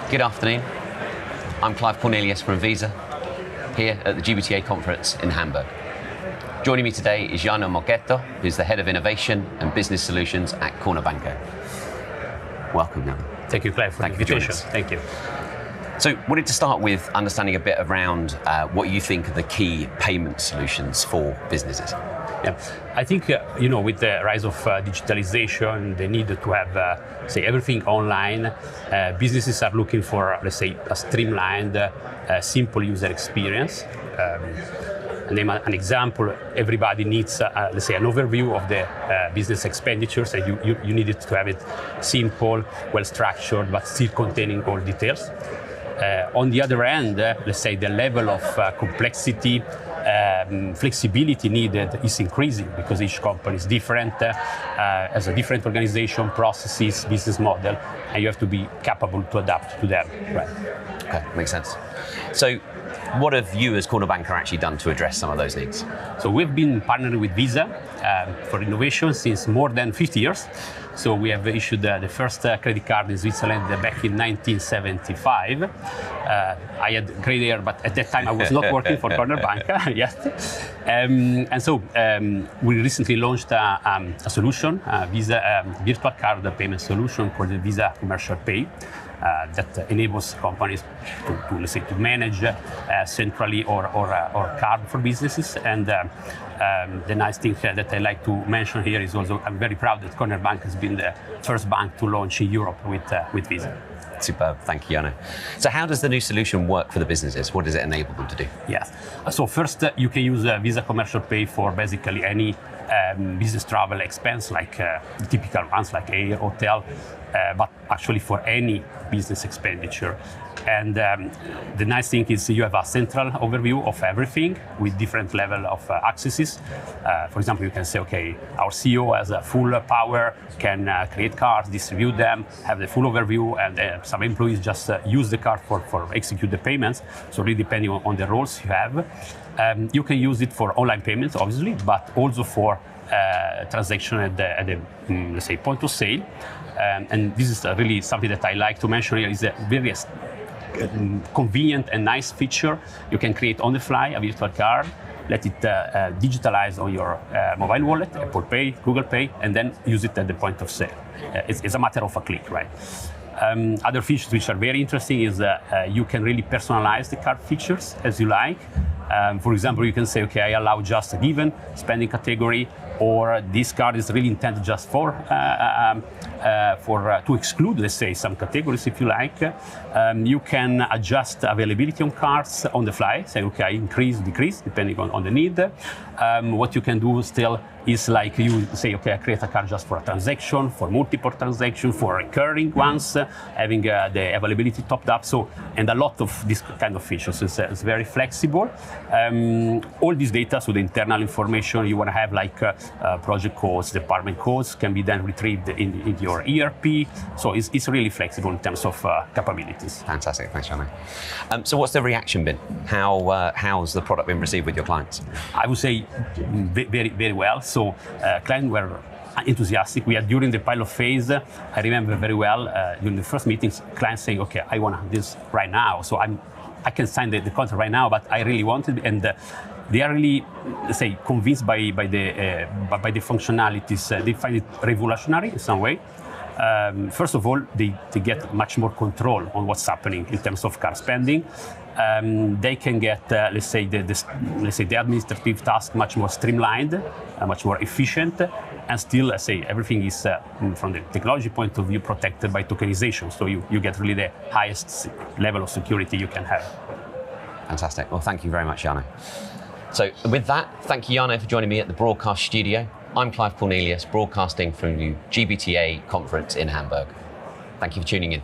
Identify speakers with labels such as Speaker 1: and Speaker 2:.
Speaker 1: Good afternoon. I'm Clive Cornelius from Visa, here at the GBTA Conference in Hamburg. Joining me today is Jarno Marchetto, who's the Head of Innovation and Business Solutions at Cornèr Banca. Welcome, Jarno.
Speaker 2: Thank you, Clive, for the invitation. Thank you.
Speaker 1: So, wanted to start with understanding a bit around what you think are the key payment solutions for businesses.
Speaker 2: Yeah, I think with the rise of digitalization, the need to have everything online, businesses are looking for, let's say, a streamlined, simple user experience. Name an example. Everybody needs, let's say, an overview of the business expenditures, and you need it to have it simple, well structured, but still containing all details. On the other end, let's say the level of complexity, flexibility needed is increasing because each company is different, has a different organization, processes, business model, and you have to be capable to adapt to them. Right.
Speaker 1: Okay, makes sense. So, what have you as Cornèr Banca actually done to address some of those needs?
Speaker 2: So we've been partnering with Visa for innovation since more than 50 years. So we have issued the first credit card in Switzerland back in 1975. I had gray hair, but at that time I was not working for Cornèr Banca yet. And so we recently launched a solution, a Visa virtual card payment solution called the Visa Commercial Pay. That enables companies to let's say, to manage centrally or card for businesses. And the nice thing that I like to mention here is also I'm very proud that Cornèr Banca has been the first bank to launch in Europe with Visa.
Speaker 1: Superb, thank you, Jarno. So how does the new solution work for the businesses? What does it enable them to do?
Speaker 2: Yes, so first you can use Visa Commercial Pay for basically any business travel expense, like the typical ones like air, hotel, but actually for any business expenditure. And the nice thing is you have a central overview of everything with different level of accesses. For example, you can say, okay, our CEO has a full power, can create cards, distribute them, have the full overview, and some employees just use the card for execute the payments. So really depending on the roles you have. You can use it for online payments, obviously, but also for transaction at the let's say, point of sale. And this is really something that I like to mention here, is a very convenient and nice feature. You can create on the fly a virtual card, let it digitalize on your mobile wallet, Apple Pay, Google Pay, and then use it at the point of sale. It's a matter of a click, right? Other features which are very interesting is you can really personalize the card features as you like. For example, you can say, okay, I allow just a given spending category, or this card is really intended just for to exclude, let's say, some categories if you like. You can adjust availability on cards on the fly, say, okay, increase, decrease, depending on the need. What you can do still is like you say, okay, I create a card just for a transaction, for multiple transactions, for recurring ones, having the availability topped up. So, and a lot of this kind of features. It's very flexible. All this data, so the internal information you want to have, like project codes, department codes, can be then retrieved in your ERP. So it's really flexible in terms of capabilities.
Speaker 1: Fantastic, thanks, Jarno. So what's the reaction been? How's the product been received with your clients?
Speaker 2: I would say very, very well. So clients were enthusiastic. We had during the pilot phase, I remember very well, during the first meetings, clients saying, okay, I want this right now. So I can sign the contract right now, but I really want it. And they are really, let's say, convinced by the functionalities. They find it revolutionary in some way. First of all, they get much more control on what's happening in terms of card spending. They can get, let's say, the administrative task much more streamlined, much more efficient, and still, let's say, everything is, from the technology point of view, protected by tokenization. So you get really the highest level of security you can have.
Speaker 1: Fantastic. Well, thank you very much, Jarno. So with that, thank you, Jarno, for joining me at the broadcast studio. I'm Clive Cornelius, broadcasting from the GBTA conference in Hamburg. Thank you for tuning in.